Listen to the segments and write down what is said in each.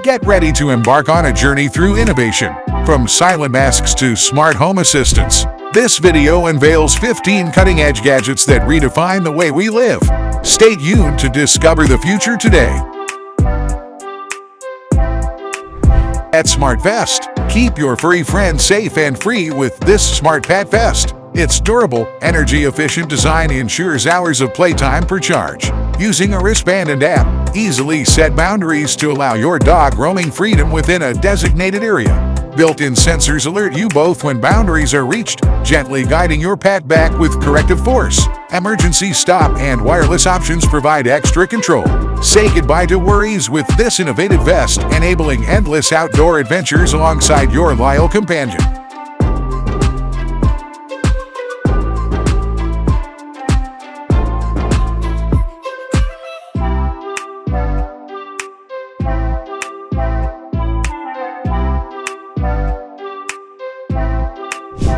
Get ready to embark on a journey through innovation. From silent masks to smart home assistants, this video unveils 15 cutting-edge gadgets that redefine the way we live. Stay tuned to discover the future today. At SmartVest, keep your furry friends safe and free with this Smart Pet Vest. Its durable, energy-efficient design ensures hours of playtime per charge. Using a wristband and app, easily set boundaries to allow your dog roaming freedom within a designated area. Built-in sensors alert you both when boundaries are reached, gently guiding your pet back with corrective force. Emergency stop and wireless options provide extra control. Say goodbye to worries with this innovative vest, enabling endless outdoor adventures alongside your loyal companion.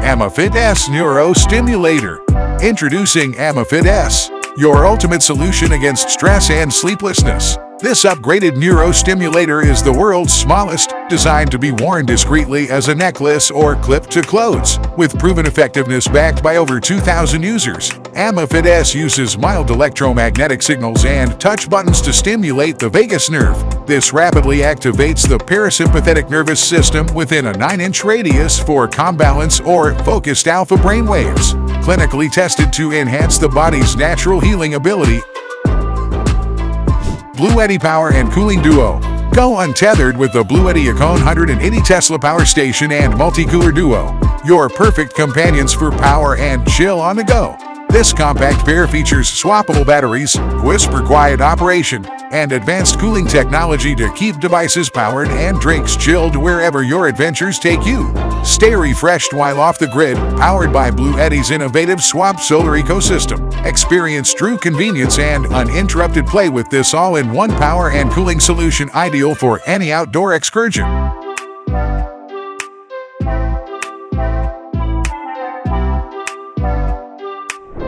AMAFit S Neuro Stimulator. Introducing AMAFit S, your ultimate solution against stress and sleeplessness. This upgraded neurostimulator is the world's smallest, designed to be worn discreetly as a necklace or clipped to clothes. With proven effectiveness backed by over 2,000 users, AMAFit S uses mild electromagnetic signals and touch buttons to stimulate the vagus nerve. This rapidly activates the parasympathetic nervous system within a 9-inch radius for calm balance or focused alpha brainwaves. Clinically tested to enhance the body's natural healing ability. Bluetti Power and Cooling Duo. Go untethered with the Bluetti Icon 180 Tesla Power Station and Multi-Cooler Duo, your perfect companions for power and chill on the go. This compact pair features swappable batteries, whisper-quiet operation, and advanced cooling technology to keep devices powered and drinks chilled wherever your adventures take you. Stay refreshed while off the grid, powered by Bluetti's innovative Swap Solar ecosystem. Experience true convenience and uninterrupted play with this all-in-one power and cooling solution, ideal for any outdoor excursion.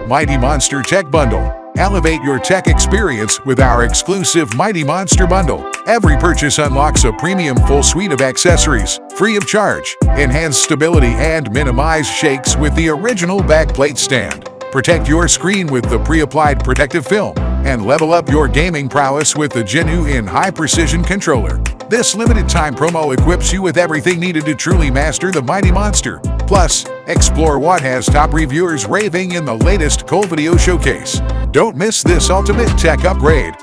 Mighty Monster Tech Bundle. Elevate your tech experience with our exclusive Mighty Monster Bundle. Every purchase unlocks a premium full suite of accessories, free of charge. Enhance stability and minimize shakes with the original backplate stand. Protect your screen with the pre-applied protective film, and level up your gaming prowess with the genuine high-precision controller. This limited-time promo equips you with everything needed to truly master the Mighty Monster. Plus, explore what has top reviewers raving in the latest Cole Video Showcase. Don't miss this ultimate tech upgrade.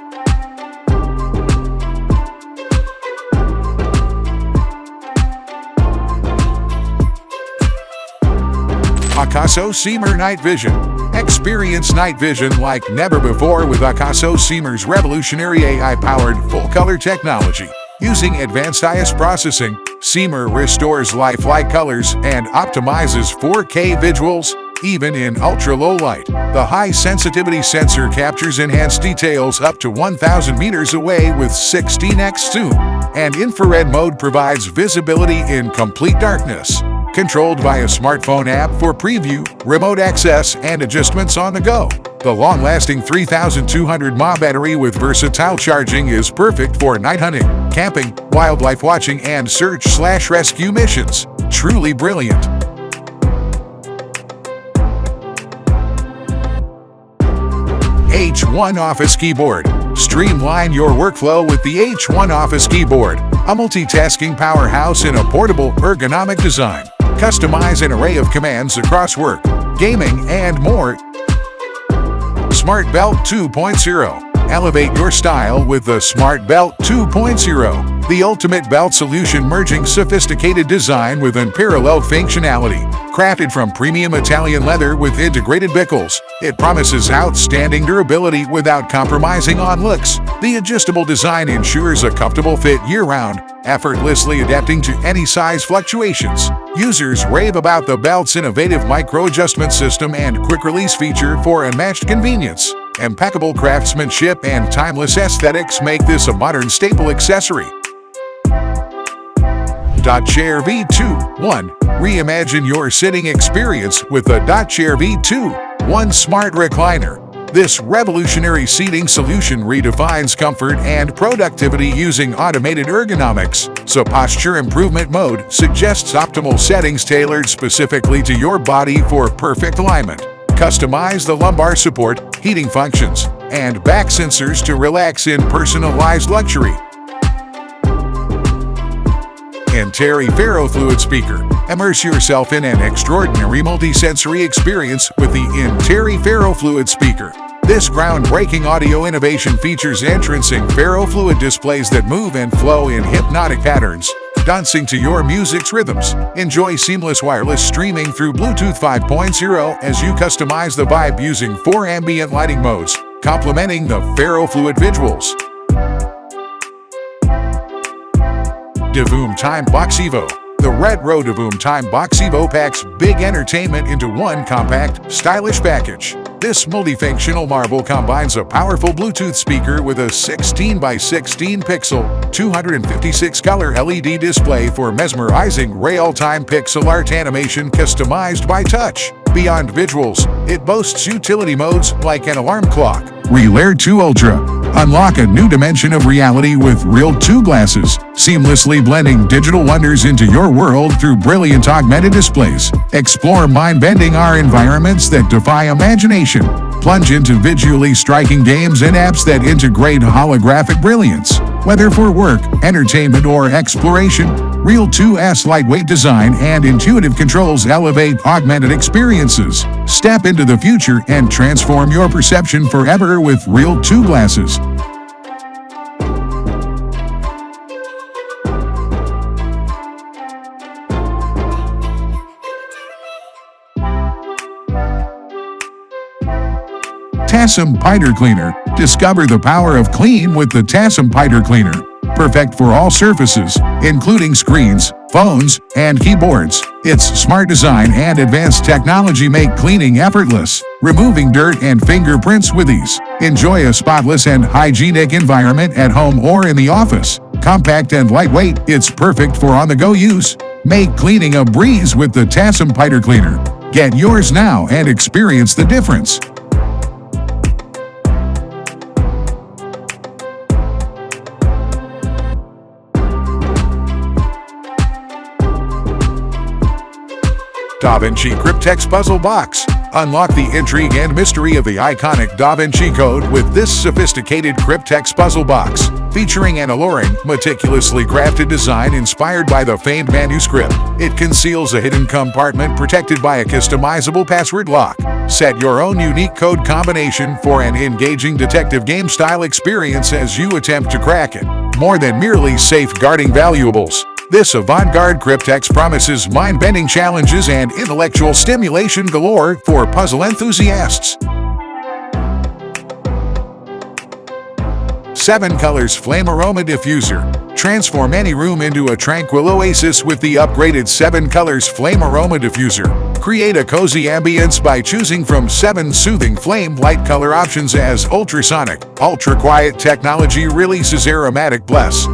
Akaso Seamer Night Vision. Experience night vision like never before with Akaso Seamer's revolutionary AI-powered full-color technology. Using advanced IS processing, Seamer restores lifelike colors and optimizes 4K visuals, even in ultra-low light. The high-sensitivity sensor captures enhanced details up to 1,000 meters away with 16x zoom, and infrared mode provides visibility in complete darkness. Controlled by a smartphone app for preview, remote access, and adjustments on the go. The long-lasting 3,200 mAh battery with versatile charging is perfect for night hunting, camping, wildlife watching, and search/rescue missions. Truly brilliant. H1 Office Keyboard. Streamline your workflow with the H1 Office Keyboard, a multitasking powerhouse in a portable, ergonomic design. Customize an array of commands across work, gaming, and more. Smart Belt 2.0. Elevate your style with the Smart Belt 2.0, the ultimate belt solution merging sophisticated design with unparalleled functionality. Crafted from premium Italian leather with integrated buckles, it promises outstanding durability without compromising on looks. The adjustable design ensures a comfortable fit year-round, effortlessly adapting to any size fluctuations. Users rave about the belt's innovative micro-adjustment system and quick-release feature for unmatched convenience. Impeccable craftsmanship and timeless aesthetics make this a modern staple accessory. Chair V2 1. Reimagine your sitting experience with the Chair V2 1 Smart Recliner. This revolutionary seating solution redefines comfort and productivity using automated ergonomics, so Posture Improvement Mode suggests optimal settings tailored specifically to your body for perfect alignment. Customize the lumbar support, heating functions, and back sensors to relax in personalized luxury. Enteri Ferrofluid Speaker. Immerse yourself in an extraordinary multi-sensory experience with the Enteri Ferrofluid Speaker. This groundbreaking audio innovation features entrancing ferrofluid displays that move and flow in hypnotic patterns, dancing to your music's rhythms. Enjoy seamless wireless streaming through Bluetooth 5.0 as you customize the vibe using 4 ambient lighting modes, complementing the ferrofluid visuals. DeVoom Time Box Evo. The Retro DeVoom Time Box Evo packs big entertainment into one compact, stylish package. This multifunctional marvel combines a powerful Bluetooth speaker with a 16 by 16 pixel, 256 color LED display for mesmerizing real-time pixel art animation customized by touch. Beyond visuals, it boasts utility modes like an alarm clock. Real 2 Ultra. Unlock a new dimension of reality with Real 2 glasses, seamlessly blending digital wonders into your world through brilliant augmented displays. Explore mind-bending AR environments that defy imagination. Plunge into visually striking games and apps that integrate holographic brilliance. Whether for work, entertainment, or exploration, Real 2's lightweight design and intuitive controls elevate augmented experiences. Step into the future and transform your perception forever with Real 2 glasses. Tassom Piter Cleaner. Discover the power of clean with the Tassom Piter Cleaner. Perfect for all surfaces, including screens, phones, and keyboards. Its smart design and advanced technology make cleaning effortless, removing dirt and fingerprints with ease. Enjoy a spotless and hygienic environment at home or in the office. Compact and lightweight, it's perfect for on-the-go use. Make cleaning a breeze with the Tassom Piter Cleaner. Get yours now and experience the difference. DaVinci Cryptex Puzzle Box. Unlock the intrigue and mystery of the iconic DaVinci Code with this sophisticated Cryptex puzzle box, featuring an alluring, meticulously crafted design inspired by the famed manuscript. It conceals a hidden compartment protected by a customizable password lock. Set your own unique code combination for an engaging detective game-style experience as you attempt to crack it. More than merely safeguarding valuables, this avant-garde Cryptex promises mind-bending challenges and intellectual stimulation galore for puzzle enthusiasts. 7 Colors Flame Aroma Diffuser. Transform any room into a tranquil oasis with the upgraded 7 Colors Flame Aroma Diffuser. Create a cozy ambience by choosing from 7 soothing flame light color options as ultrasonic, ultra-quiet technology releases aromatic bliss.